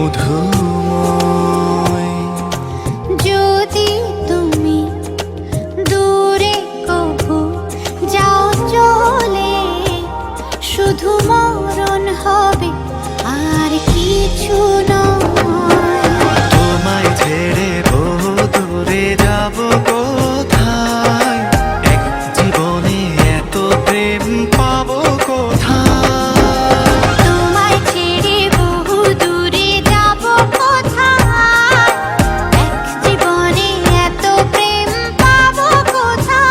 মধুময়। যদি তুমি দূরে কভু যাও চলে, শুধু মরণ হবে আর কিছু নয়। তোমায় ছেড়ে বহু দূরে যাব কোথায়, এক জীবনে এত প্রেম পাবো কোথায়। তোমায় ছেড়ে বহু দূরে যাব কোথায়, এক জীবনে এত প্রেম পাবো কোথায়।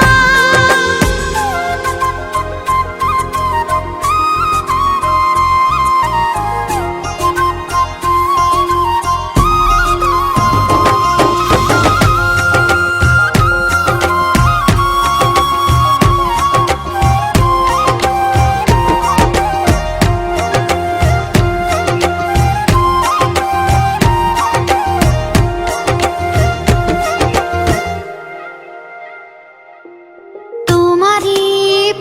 তোমারই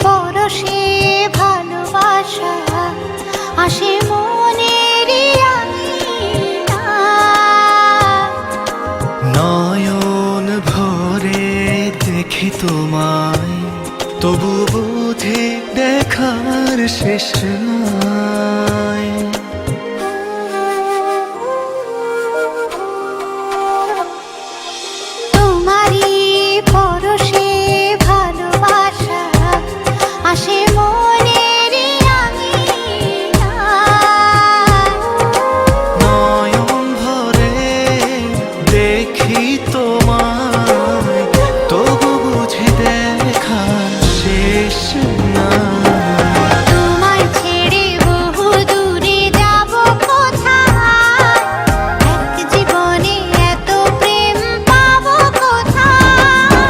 পরশে ভালোবাসা আসে মনের নয়ন ভরে দেখি তোমায়, তবু বুঝি দেখার শেষ নাই। তোমারই পরশে ভালোবাসা আসে মনের নয়ন ভরে দেখি তোমায়, তবু বুঝি দেখার শেষ নাই। তোমায় ছেড়ে বহু দূরে যাব কোথায়, এক জীবনে এত প্রেম পাবো কোথায়।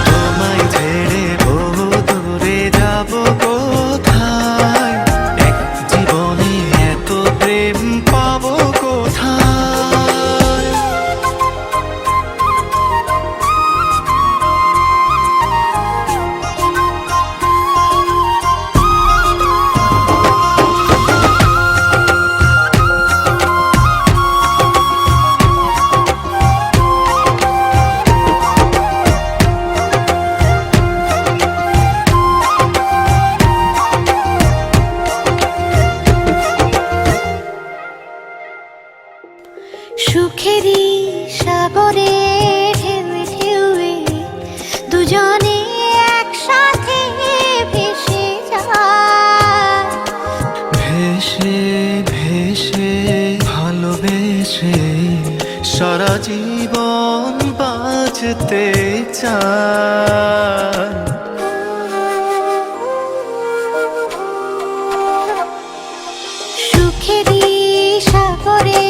তোমায় ছেড়ে বহু দূরে যাব কোথায়, এক জীবনে এত প্রেম পাবো কোথায়। সুখেরই সাগরে ঢেউয়ে ঢেউয়ে দুজনে একসাথে ভেসে যায়। ভেসে ভেসে ভালোবেসে সারা জীবন বাঁচতে চায়। সুখেরই সাগরে